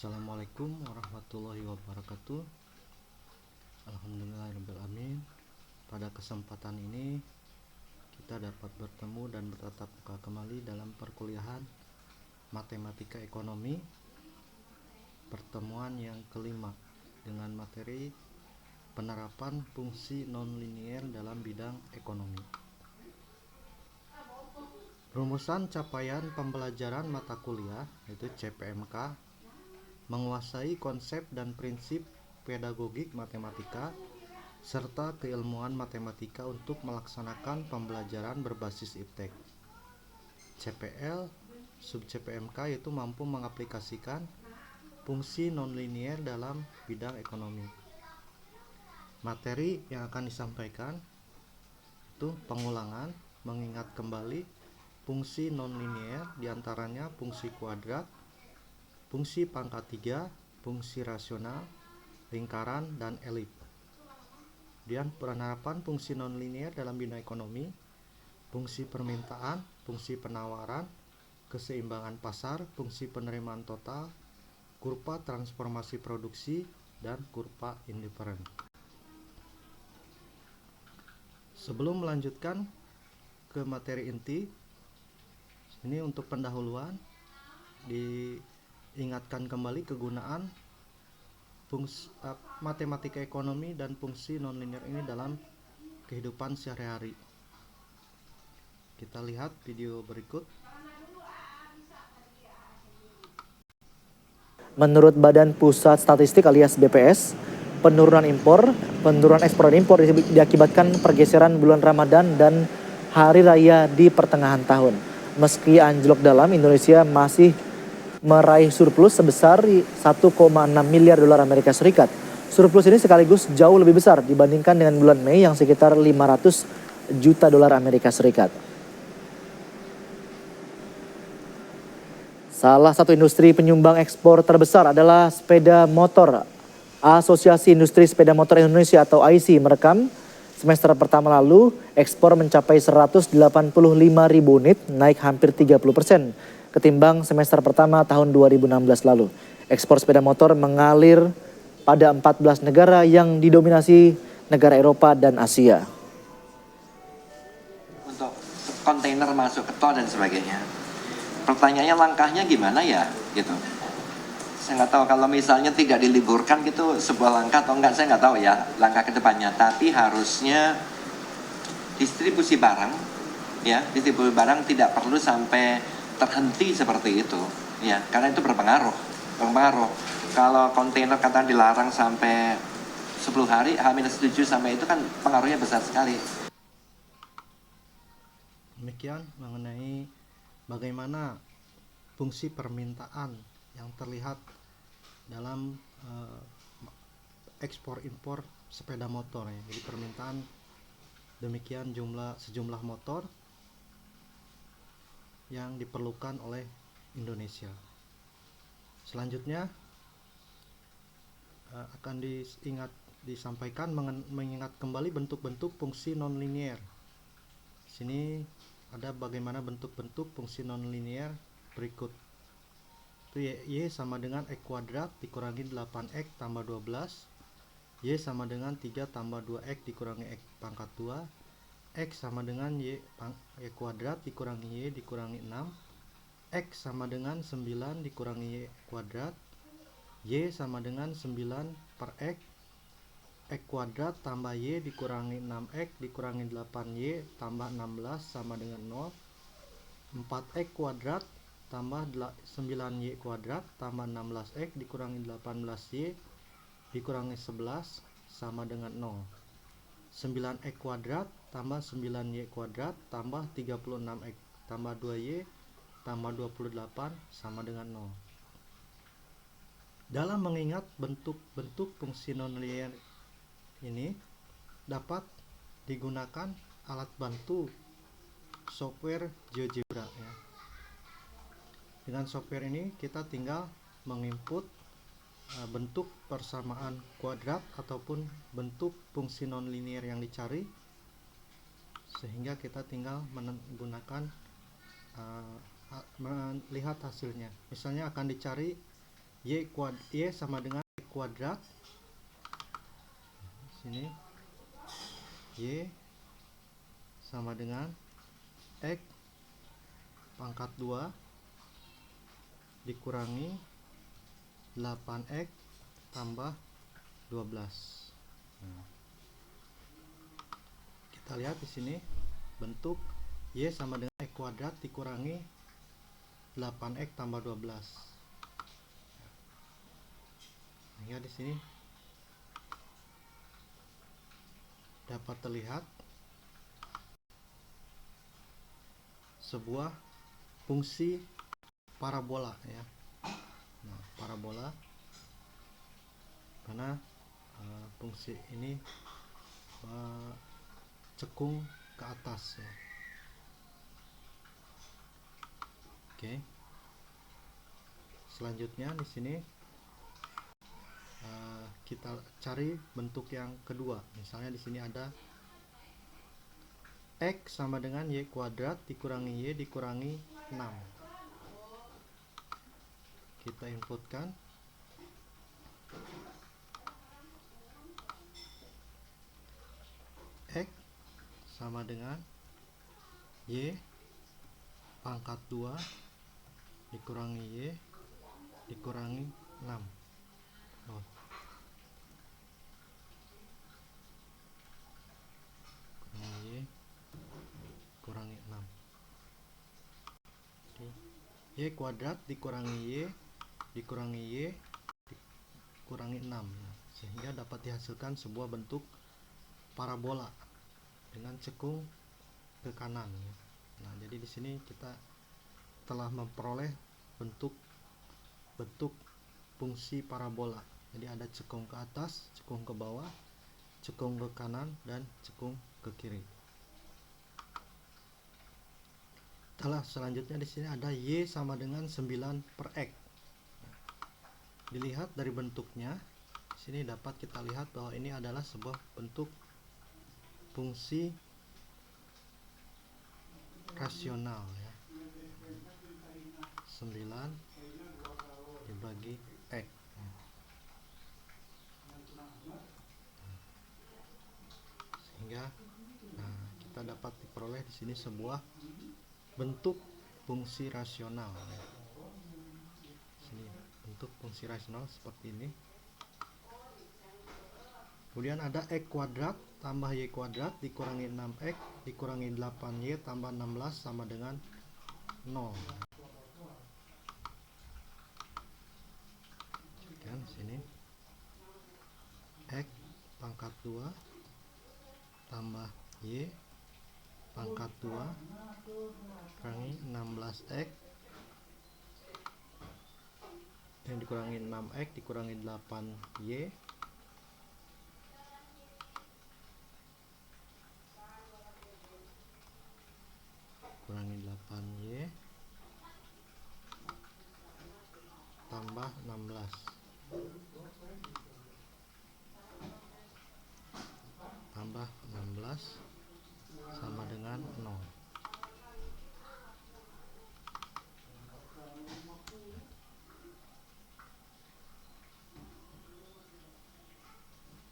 Assalamualaikum warahmatullahi wabarakatuh. Alhamdulillahirrahmanirrahim. Pada kesempatan ini kita dapat bertemu dan bertatap muka kembali dalam perkuliahan Matematika Ekonomi pertemuan yang kelima dengan materi penerapan fungsi nonlinier dalam bidang ekonomi. Rumusan capaian pembelajaran mata kuliah yaitu CPMK menguasai konsep dan prinsip pedagogik matematika serta keilmuan matematika untuk melaksanakan pembelajaran berbasis iptek. CPL sub CPMK yaitu mampu mengaplikasikan fungsi nonlinier dalam bidang ekonomi. Materi yang akan disampaikan itu pengulangan, mengingat kembali fungsi nonlinier, diantaranya fungsi kuadrat, fungsi pangkat 3, fungsi rasional, lingkaran, dan elip. Kemudian penerapan fungsi nonlinier dalam bidang ekonomi, fungsi permintaan, fungsi penawaran, keseimbangan pasar, fungsi penerimaan total, kurva transformasi produksi, dan kurva indiferen. Sebelum melanjutkan ke materi inti, ini untuk pendahuluan diingatkan kembali kegunaan matematika ekonomi dan fungsi nonlinier ini dalam kehidupan sehari-hari. Kita lihat video berikut. Menurut Badan Pusat Statistik alias BPS, penurunan ekspor dan impor diakibatkan pergeseran bulan Ramadan dan hari raya di pertengahan tahun. Meski anjlok dalam, Indonesia masih meraih surplus sebesar 1,6 miliar dolar Amerika Serikat. Surplus ini sekaligus jauh lebih besar dibandingkan dengan bulan Mei yang sekitar 500 juta dolar Amerika Serikat. Salah satu industri penyumbang ekspor terbesar adalah sepeda motor. Asosiasi Industri Sepeda Motor Indonesia atau AISI merekam semester pertama lalu ekspor mencapai 185.000 unit, naik hampir 30% ketimbang semester pertama tahun 2016 lalu. Ekspor sepeda motor mengalir pada 14 negara yang didominasi negara Eropa dan Asia. Untuk kontainer masuk ke tol dan sebagainya. Pertanyaannya langkahnya gimana ya gitu. Saya nggak tahu kalau misalnya tidak diliburkan gitu sebuah langkah atau enggak, saya nggak tahu ya langkah kedepannya. Tapi harusnya distribusi barang tidak perlu sampai terhenti seperti itu ya, karena itu berpengaruh. Kalau kontainer kata dilarang sampai 10 hari, H-7 sampai itu kan pengaruhnya besar sekali. Demikian mengenai bagaimana fungsi permintaan yang terlihat dalam ekspor impor sepeda motor ya. Jadi permintaan demikian sejumlah motor yang diperlukan oleh Indonesia. Selanjutnya akan disampaikan mengingat kembali bentuk-bentuk fungsi nonlinier. Sini ada bagaimana bentuk-bentuk fungsi nonlinier berikut. Itu Y sama dengan X kuadrat dikurangi 8X tambah 12. Y sama dengan 3 tambah 2X dikurangi X pangkat 2. X sama dengan Y kuadrat dikurangi Y dikurangi 6. X sama dengan 9 dikurangi Y kuadrat. Y sama dengan 9 per X. X kuadrat tambah Y dikurangi 6X dikurangi 8Y tambah 16 sama dengan 0. 4X kuadrat tambah 9Y kuadrat tambah 16X dikurangi 18Y dikurangi 11 sama dengan 0. 9X kuadrat tambah 9Y kuadrat tambah 36X tambah 2Y tambah 28 sama dengan 0. Dalam mengingat bentuk-bentuk fungsi nonlinier ini dapat digunakan alat bantu software GeoGebra ya. Dengan software ini kita tinggal menginput bentuk persamaan kuadrat ataupun bentuk fungsi nonlinier yang dicari, sehingga kita tinggal menggunakan melihat hasilnya. Misalnya akan dicari Y sama dengan X kuadrat. Sini Y sama dengan X pangkat 2 dikurangi 8X tambah 12. Nah, kita lihat di sini bentuk Y sama dengan X kuadrat dikurangi 8X tambah 12. Sehingga di sini dapat terlihat sebuah fungsi parabola ya. Nah, parabola karena fungsi ini cekung ke atas ya. Oke. Selanjutnya di sini kita cari bentuk yang kedua. Misalnya di sini ada X sama dengan Y kuadrat dikurangi Y dikurangi 6. Kita inputkan X sama dengan Y pangkat 2 dikurangi Y dikurangi 6. Oh. Y kurangi 6. Y kuadrat dikurangi Y dikurangi Y dikurangi 6. Sehingga dapat dihasilkan sebuah bentuk parabola dengan cekung ke kanan. Nah, jadi di sini kita telah memperoleh bentuk fungsi parabola. Jadi ada cekung ke atas, cekung ke bawah, cekung ke kanan, dan cekung ke kiri. Selanjutnya di sini ada Y sama dengan 9/X. Dilihat dari bentuknya, di sini dapat kita lihat bahwa ini adalah sebuah bentuk fungsi rasional ya. 9 dibagi X. Sehingga kita dapat diperoleh di sini sebuah bentuk fungsi rasional ya. Sini bentuk fungsi rasional seperti ini. Kemudian ada X kuadrat tambah Y kuadrat dikurangi 6X dikurangi 8Y tambah 16 sama dengan 0. Kan sini X pangkat 2 tambah Y pangkat 2 kurangi 16X yang dikurangi 6X dikurangi 8Y kurangi 8Y tambah 16 tambah 16 sama dengan 0.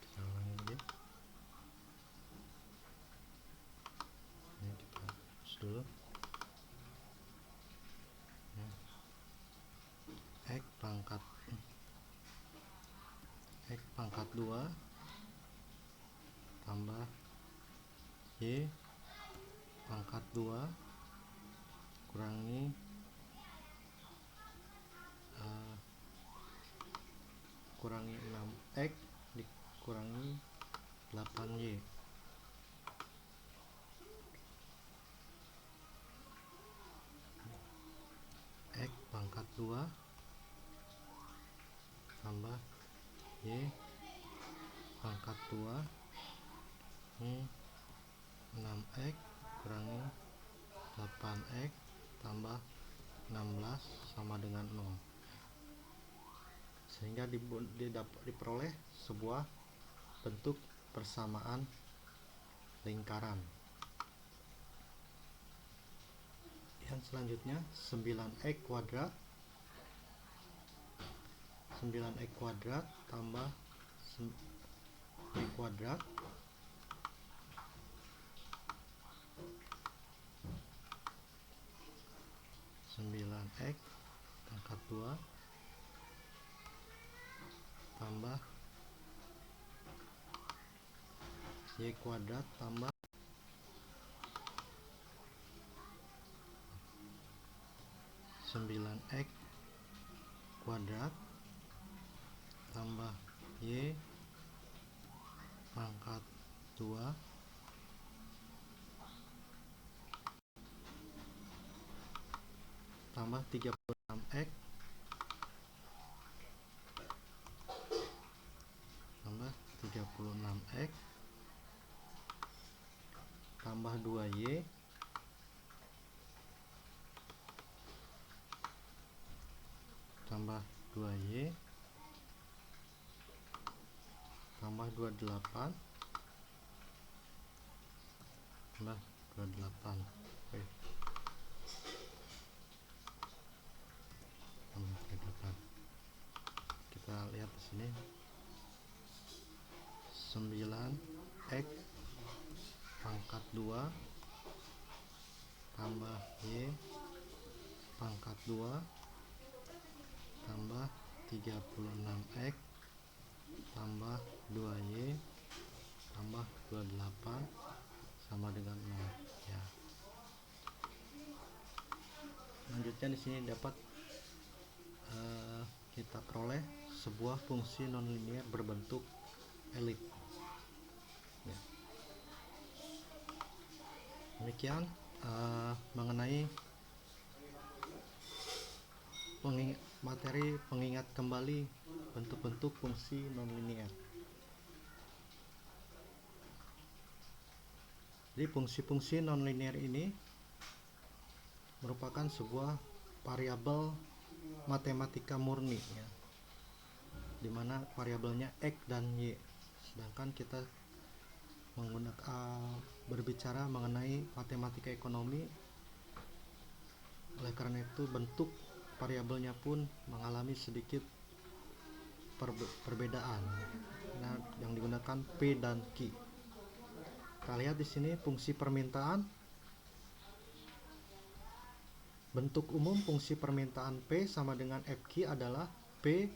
Kita ulangi lagi. Ini kita hapus dulu. X pangkat 2 tambah Y pangkat 2 kurangi kurangi 6X dikurangi 8Y X pangkat 2 tambah Y pangkat 2 ini 6X kurangi 8X tambah 16 sama dengan 0. Sehingga diperoleh sebuah bentuk persamaan lingkaran. Yang selanjutnya 9X kuadrat 9x kuadrat tambah y kuadrat x pangkat 2 tambah y kuadrat tambah 9x kuadrat tambah y pangkat 2 tambah 36x tambah 36x tambah 2y tambah 2y tambah 28 tambah 28. Oke. Tambah 28. Kita lihat di sini 9x pangkat 2 tambah y pangkat 2 tambah 36x tambah 2y tambah 28 sama dengan 0 ya. Selanjutnya di sini dapat kita peroleh sebuah fungsi nonlinier berbentuk elip ya. Demikian mengenai materi pengingat kembali bentuk-bentuk fungsi nonlinier. Jadi fungsi-fungsi nonlinier ini merupakan sebuah variabel matematika murni ya, dimana variabelnya x dan y, sedangkan kita berbicara mengenai matematika ekonomi. Oleh karena itu bentuk variabelnya pun mengalami sedikit perbedaan. Nah, yang digunakan P dan Q. Kita lihat di sini fungsi permintaan. Bentuk umum fungsi permintaan P sama dengan FQ adalah P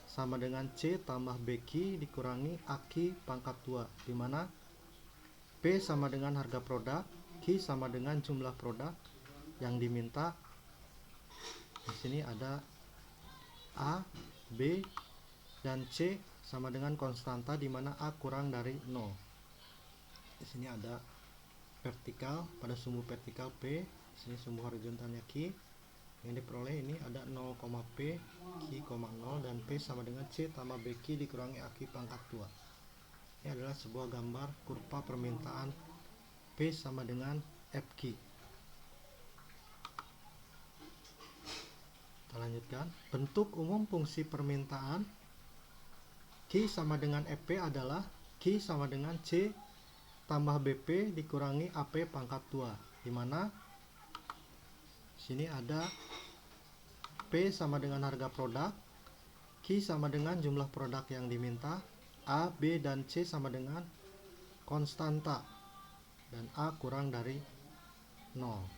sama dengan C tambah BQ dikurangi AQ pangkat 2, di mana P sama dengan harga produk, Q sama dengan jumlah produk yang diminta. Di sini ada A, B, dan C sama dengan konstanta, di mana A kurang dari 0. Di sini ada vertikal, pada sumbu vertikal P, di sini sumbu horizontalnya Q. Yang diperoleh ini ada 0, P, Q, 0, dan P sama dengan C tambah BQ dikurangi AQ pangkat 2. Ini adalah sebuah gambar kurva permintaan P sama dengan FQ. Kita lanjutkan. Bentuk umum fungsi permintaan Q sama dengan FP adalah Q sama dengan C tambah BP dikurangi AP pangkat 2, di mana sini ada P sama dengan harga produk, Q sama dengan jumlah produk yang diminta, A, B, dan C sama dengan konstanta, dan A kurang dari 0.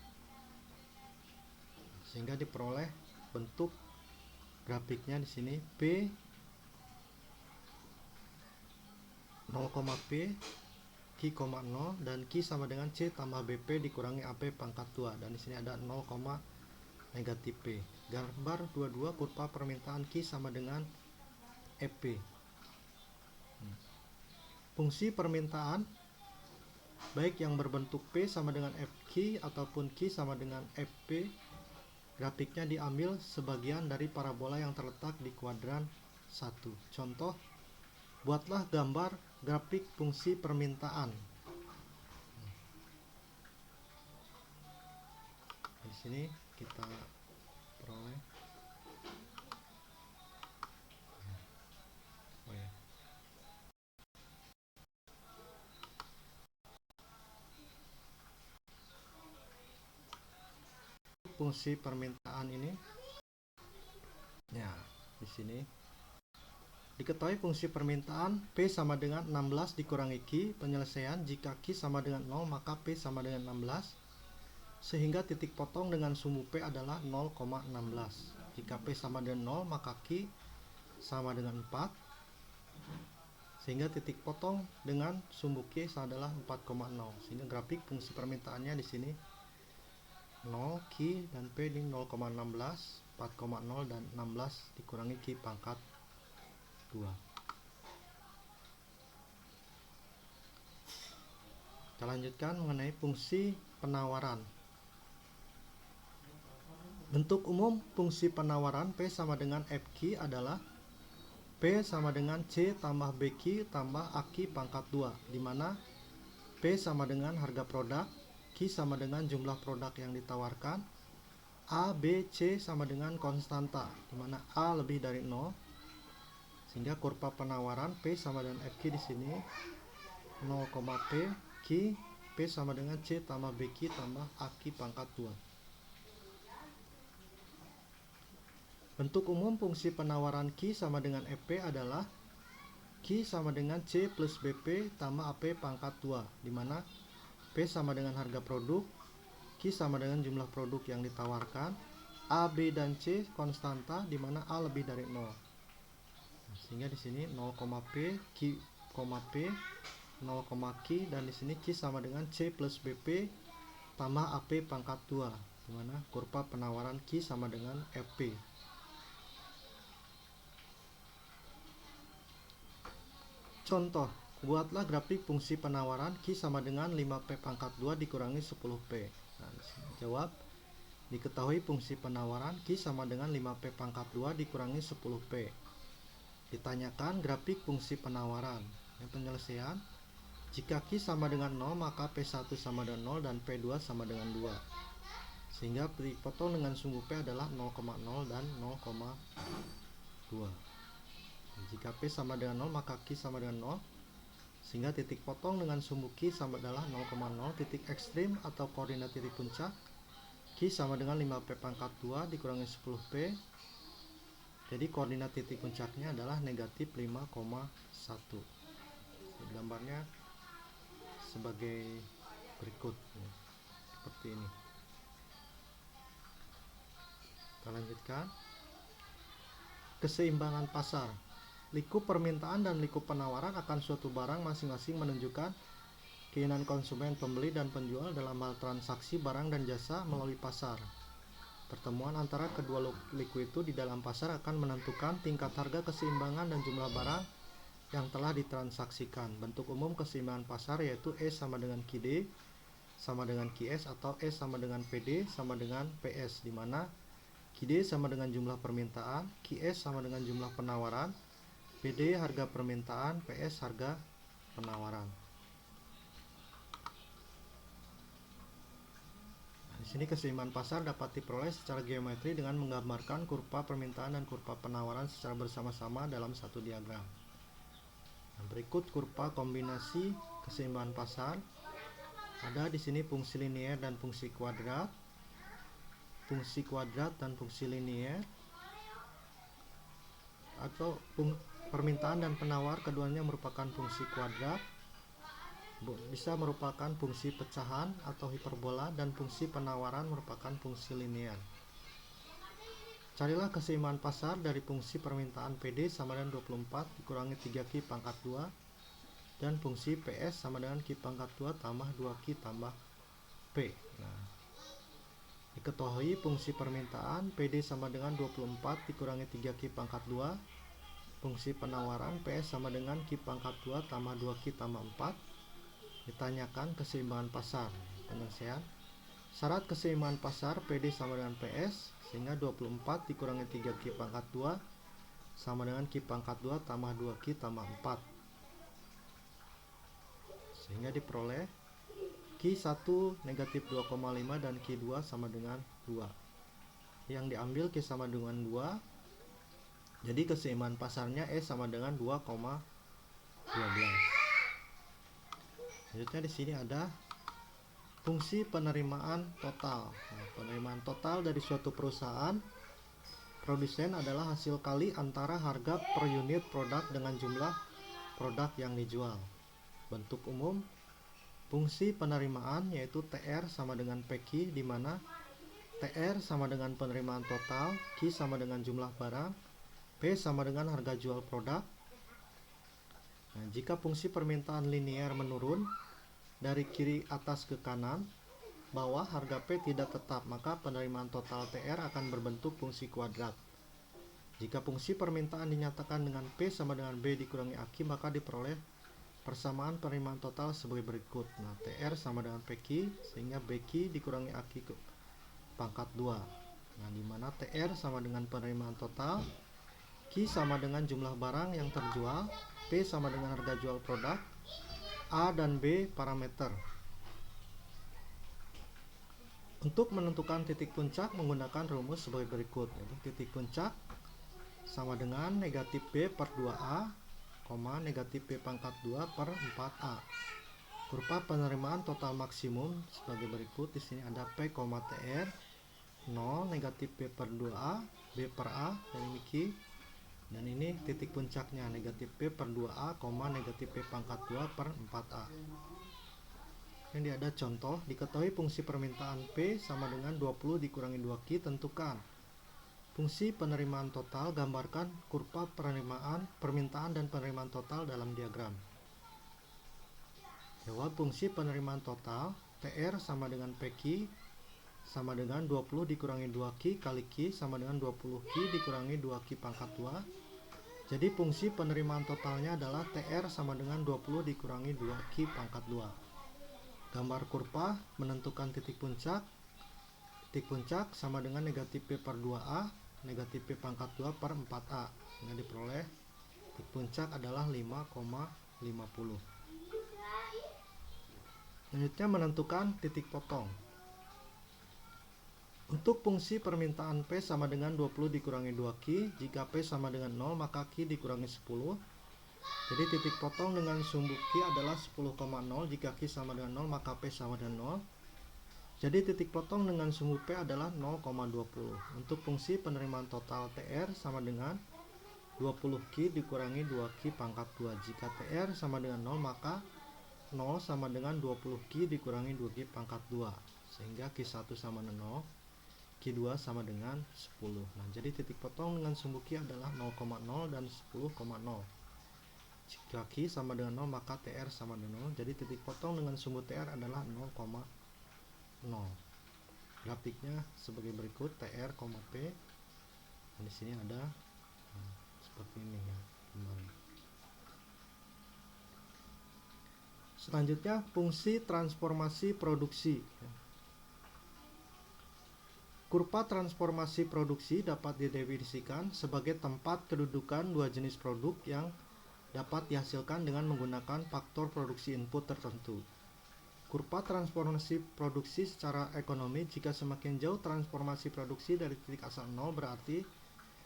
Sehingga diperoleh bentuk grafiknya di sini P 0, P, Q, 0, dan Q sama dengan C tambah BP dikurangi AP pangkat 2, dan di sini ada 0, negatif P. Gambar 22 kurva permintaan Q sama dengan FP. Fungsi permintaan baik yang berbentuk P sama dengan FQ ataupun Q sama dengan FP, grafiknya diambil sebagian dari parabola yang terletak di kuadran 1. Contoh, buatlah gambar grafik fungsi permintaan. Di sini kita peroleh fungsi permintaan ini. Ya, di sini Diketahui fungsi permintaan P sama dengan 16 dikurangi Q, penyelesaian jika Q sama dengan 0 maka P sama dengan 16, sehingga titik potong dengan sumbu P adalah 0,16. Jika P sama dengan 0 maka Q sama dengan 4, sehingga titik potong dengan sumbu Q adalah 4,0. Sehingga grafik fungsi permintaannya di sini 0, Q dan P di 0,16, 4,0 dan 16 dikurangi Q pangkat 2. Kita lanjutkan mengenai fungsi penawaran. Bentuk umum fungsi penawaran P sama dengan FQ adalah P sama dengan C tambah BQ tambah AQ pangkat 2, di mana P sama dengan harga produk, Q sama dengan jumlah produk yang ditawarkan, A, B, C sama dengan konstanta, di mana A lebih dari 0, sehingga kurva penawaran P sama dengan FQ di sini 0, P, Q, P sama dengan C tambah BQ tambah AQ pangkat 2. Bentuk umum fungsi penawaran Q sama dengan FP adalah Q sama dengan C plus BP tambah AP pangkat 2, di mana P sama dengan harga produk, Q sama dengan jumlah produk yang ditawarkan, A, B, dan C konstanta, di mana A lebih dari 0. Sehingga di sini 0, P, Q, P, 0, Q, dan di sini Q sama dengan C plus BP tambah AP pangkat 2, di mana kurva penawaran Q sama dengan FP. Contoh, buatlah grafik fungsi penawaran Q sama dengan 5P pangkat 2 dikurangi 10P. Nah, di sini jawab, diketahui fungsi penawaran Q sama dengan 5P pangkat 2 dikurangi 10P. Ditanyakan grafik fungsi penawaran. Yang penyelesaian, jika Q sama dengan 0 maka P1 sama dengan 0 dan P2 sama dengan 2. Sehingga dipotong dengan sumbu P adalah 0,0 dan 0,2. Jika P sama dengan 0 maka Q sama dengan 0, sehingga titik potong dengan sumbu Q sama adalah 0,0. Titik ekstrim atau koordinat titik puncak Q sama dengan 5P pangkat 2 dikurangi 10P. Jadi koordinat titik puncaknya adalah negatif 5,1. Gambarnya sebagai berikut, seperti ini. Kita lanjutkan. Keseimbangan pasar. Likup permintaan dan likup penawaran akan suatu barang masing-masing menunjukkan keinginan konsumen, pembeli, dan penjual dalam hal transaksi barang dan jasa melalui pasar. Pertemuan antara kedua liku itu di dalam pasar akan menentukan tingkat harga, keseimbangan, dan jumlah barang yang telah ditransaksikan. Bentuk umum keseimbangan pasar yaitu E sama dengan QD sama dengan QS atau S sama dengan PD sama dengan PS, di mana QD sama dengan jumlah permintaan, QS sama dengan jumlah penawaran, PD harga permintaan, PS harga penawaran. Di sini keseimbangan pasar dapat diperoleh secara geometri dengan menggambarkan kurva permintaan dan kurva penawaran secara bersama-sama dalam satu diagram. Nah, berikut kurva kombinasi keseimbangan pasar. Ada di sini fungsi linier dan fungsi kuadrat dan fungsi linier, atau permintaan dan penawar keduanya merupakan fungsi kuadrat, bisa merupakan fungsi pecahan atau hiperbola, dan fungsi penawaran merupakan fungsi linier. Carilah keseimbangan pasar dari fungsi permintaan PD sama dengan 24 dikurangi 3Q pangkat 2 dan fungsi PS sama dengan Q pangkat 2 tambah 2Q tambah P. Nah, diketahui fungsi permintaan PD sama dengan 24 dikurangi 3Q pangkat 2, fungsi penawaran PS sama dengan Q pangkat 2 tambah 2Q tambah 4. Ditanyakan keseimbangan pasar. Penyelesaian, syarat keseimbangan pasar PD sama dengan PS, sehingga 24 dikurangi 3Q pangkat 2 sama dengan Q pangkat 2 tambah 2Q tambah 4, sehingga diperoleh Q1 negatif 2,5 dan Q2 sama dengan 2. Yang diambil Q sama dengan 2, jadi keseimbangan pasarnya E sama dengan 2,12. Selanjutnya di sini ada fungsi penerimaan total. Nah, penerimaan total dari suatu perusahaan produsen adalah hasil kali antara harga per unit produk dengan jumlah produk yang dijual. Bentuk umum fungsi penerimaan yaitu TR sama dengan PQ, di mana TR sama dengan penerimaan total, Q sama dengan jumlah barang, P sama dengan harga jual produk. Nah, jika fungsi permintaan linear menurun dari kiri atas ke kanan bawah, harga P tidak tetap, maka penerimaan total TR akan berbentuk fungsi kuadrat. Jika fungsi permintaan dinyatakan dengan P sama dengan B dikurangi AQ, maka diperoleh persamaan penerimaan total sebagai berikut. Nah, TR sama dengan PQ, sehingga BQ dikurangi AQ ke pangkat 2. Nah, di mana TR sama dengan penerimaan total, Q sama dengan jumlah barang yang terjual, P sama dengan harga jual produk, A dan B parameter. Untuk menentukan titik puncak menggunakan rumus sebagai berikut, yaitu titik puncak sama dengan negatif B per 2A, negatif B pangkat 2 per 4A. Kurva penerimaan total maksimum sebagai berikut. Di sini ada P, TR 0, negatif B per 2A, B per A, dan ini Q. Dan ini titik puncaknya, negatif B per 2A, negatif B pangkat 2 per 4A. Ini ada contoh, diketahui fungsi permintaan P sama dengan 20 dikurangi 2Q, tentukan fungsi penerimaan total, gambarkan kurva permintaan dan penerimaan total dalam diagram. Jawab, fungsi penerimaan total TR sama dengan PQ sama dengan 20 dikurangi 2Q kali Q sama dengan 20Q dikurangi 2Q pangkat 2. Jadi fungsi penerimaan totalnya adalah TR sama dengan 20 dikurangi 2Q pangkat 2. Gambar kurva menentukan titik puncak. Titik puncak sama dengan negatif P per 2A, negatif P pangkat 2 per 4A. Yang diperoleh titik puncak adalah 5,50. Selanjutnya menentukan titik potong. Untuk fungsi permintaan P sama dengan 20 dikurangi 2Q, jika P sama dengan 0 maka Q dikurangi 10. Jadi titik potong dengan sumbu Q adalah 10,0, jika Q sama dengan 0 maka P sama dengan 0. Jadi titik potong dengan sumbu P adalah 0,20. Untuk fungsi penerimaan total TR sama dengan 20Q dikurangi 2Q pangkat 2. Jika TR sama dengan 0 maka 0 sama dengan 20Q dikurangi 2Q pangkat 2. Sehingga Q1 sama dengan 0. Q2 sama dengan 10. Nah, jadi titik potong dengan sumbu Q adalah 0,0 dan 10,0. Jika Q sama dengan 0 maka TR sama dengan 0. Jadi titik potong dengan sumbu TR adalah 0,0. Grafiknya sebagai berikut, TR, P. Nah, di sini ada seperti ini ya, kembali. Selanjutnya fungsi transformasi produksi. Kurva transformasi produksi dapat didefinisikan sebagai tempat kedudukan dua jenis produk yang dapat dihasilkan dengan menggunakan faktor produksi input tertentu. Kurva transformasi produksi secara ekonomi, jika semakin jauh transformasi produksi dari titik asal 0 berarti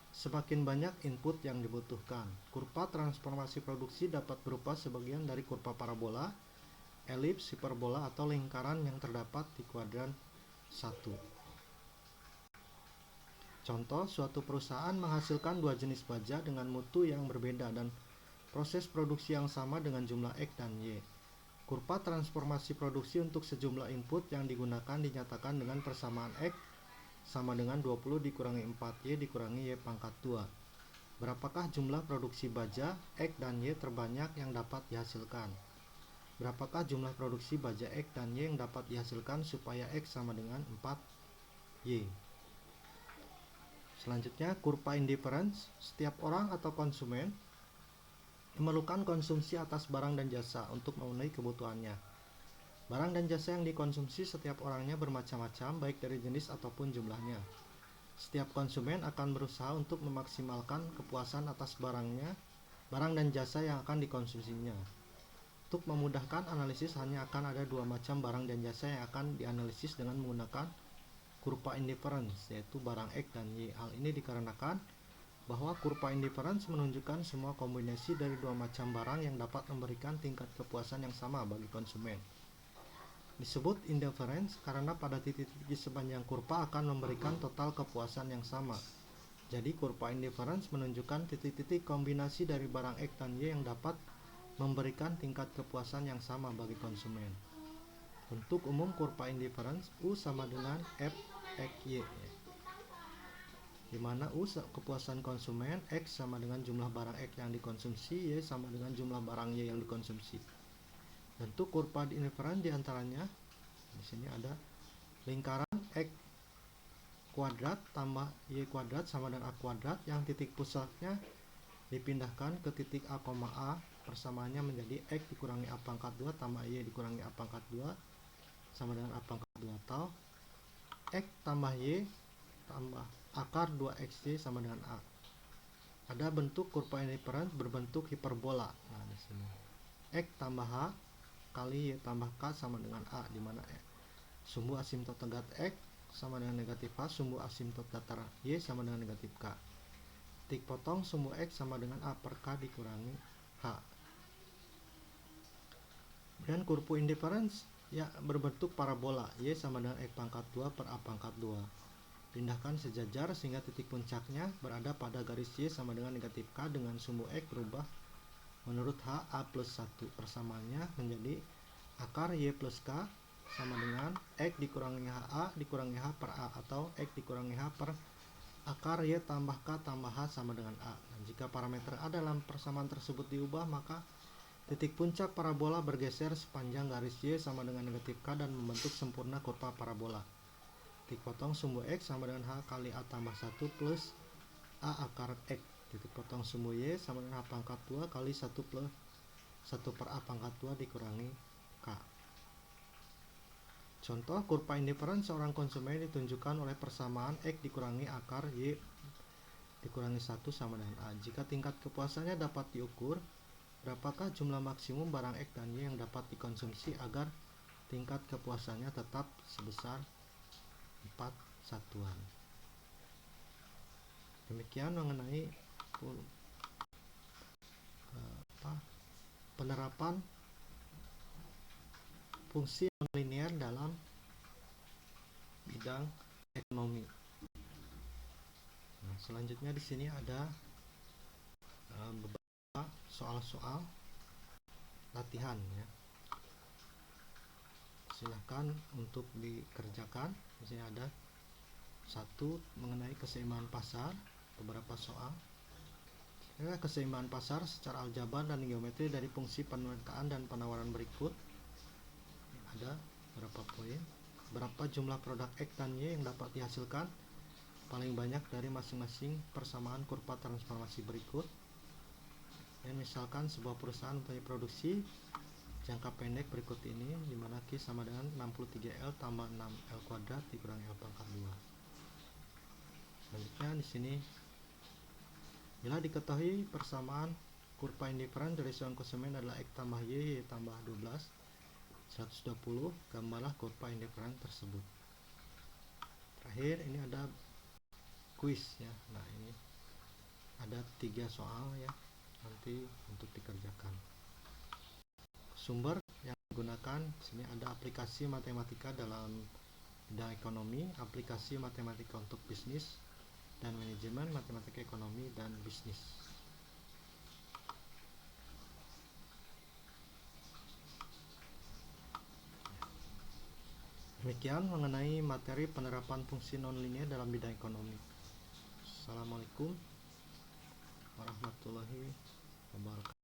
semakin banyak input yang dibutuhkan. Kurva transformasi produksi dapat berupa sebagian dari kurva parabola, elips, hiperbola, atau lingkaran yang terdapat di kuadran 1. Contoh, suatu perusahaan menghasilkan dua jenis baja dengan mutu yang berbeda dan proses produksi yang sama dengan jumlah X dan Y. Kurva transformasi produksi untuk sejumlah input yang digunakan dinyatakan dengan persamaan X sama dengan 20 dikurangi 4Y dikurangi Y pangkat 2. Berapakah jumlah produksi baja X dan Y terbanyak yang dapat dihasilkan? Berapakah jumlah produksi baja X dan Y yang dapat dihasilkan supaya X sama dengan 4Y? Selanjutnya, kurva indifference. Setiap orang atau konsumen memerlukan konsumsi atas barang dan jasa untuk memenuhi kebutuhannya. Barang dan jasa yang dikonsumsi setiap orangnya bermacam-macam, baik dari jenis ataupun jumlahnya. Setiap konsumen akan berusaha untuk memaksimalkan kepuasan atas barang dan jasa yang akan dikonsumsinya. Untuk memudahkan analisis, hanya akan ada dua macam barang dan jasa yang akan dianalisis dengan menggunakan kurva indifference, yaitu barang X dan Y. Hal ini dikarenakan bahwa kurva indifference menunjukkan semua kombinasi dari dua macam barang yang dapat memberikan tingkat kepuasan yang sama bagi konsumen. Disebut indifference karena pada titik-titik di sepanjang kurva akan memberikan total kepuasan yang sama. Jadi kurva indifference menunjukkan titik-titik kombinasi dari barang X dan Y yang dapat memberikan tingkat kepuasan yang sama bagi konsumen. Untuk umum kurva indifference U sama dengan F X Y, di mana U kepuasan konsumen, X sama dengan jumlah barang X yang dikonsumsi, Y sama dengan jumlah barang Y yang dikonsumsi. Bentuk kurva indifference diantaranya di sini ada lingkaran X kuadrat tambah Y kuadrat sama dengan A kuadrat yang titik pusatnya dipindahkan ke titik A, A, persamaannya menjadi X dikurangi A pangkat 2 tambah Y dikurangi A pangkat 2 sama dengan A pangkat 2, atau X tambah Y tambah akar 2XY sama dengan A. Ada bentuk kurva indifference berbentuk hiperbola. Nah, di sini X tambah H kali Y tambah K sama dengan A, di mana sumbu asimtot tegak X sama dengan negatif H, sumbu asimtot datar Y sama dengan negatif K. Titik potong sumbu X sama dengan A per K dikurangi H. Dan kurva indifference ya berbentuk parabola, Y sama dengan X pangkat 2 per A pangkat 2. Pindahkan sejajar sehingga titik puncaknya berada pada garis Y sama dengan negatif K dengan sumbu X berubah menurut H A plus 1. Persamaannya menjadi akar Y plus K sama dengan X dikurangi HA dikurangi H per A, atau X dikurangi H per akar Y tambah K tambah H sama dengan A. Dan jika parameter A dalam persamaan tersebut diubah, maka titik puncak parabola bergeser sepanjang garis Y sama dengan negatif K dan membentuk sempurna kurva parabola. Titik potong sumbu X sama dengan H kali A tambah 1 plus A akar X. Titik potong sumbu Y sama dengan H pangkat 2 kali 1 plus 1 per A pangkat 2 dikurangi K. Contoh kurva indifference seorang konsumen ditunjukkan oleh persamaan X dikurangi akar Y dikurangi 1 sama dengan A. Jika tingkat kepuasannya dapat diukur, berapakah jumlah maksimum barang X dan Y yang dapat dikonsumsi agar tingkat kepuasannya tetap sebesar 4 satuan. Demikian mengenai penerapan fungsi nonlinear dalam bidang ekonomi. Nah, selanjutnya di sini ada beberapa soal-soal latihan ya. Silahkan untuk dikerjakan. Di sini ada satu mengenai keseimbangan pasar, beberapa soal. Keseimbangan pasar secara aljabar dan geometri dari fungsi penerkaan dan penawaran berikut. Ada berapa poin? Berapa jumlah produk X dan Y yang dapat dihasilkan paling banyak dari masing-masing persamaan kurva transformasi berikut. Dan misalkan sebuah perusahaan mempunyai produksi jangka pendek berikut ini, di mana Q sama dengan 63L tambah 6L kuadrat dikurangi L pangkat 2. Selanjutnya di sini, bila diketahui persamaan kurva indifference dari seorang konsumen adalah X tambah Y tambah 12 120, gambarlah kurva indifference tersebut. Terakhir ini ada kuis ya. Nah, ini ada 3 soal ya, nanti untuk dikerjakan. Sumber yang digunakan sini ada aplikasi matematika dalam bidang ekonomi, aplikasi matematika untuk bisnis dan manajemen, matematika ekonomi dan bisnis. Demikian mengenai materi penerapan fungsi nonlinear dalam bidang ekonomi. Assalamualaikum warahmatullahi wabarakatuh.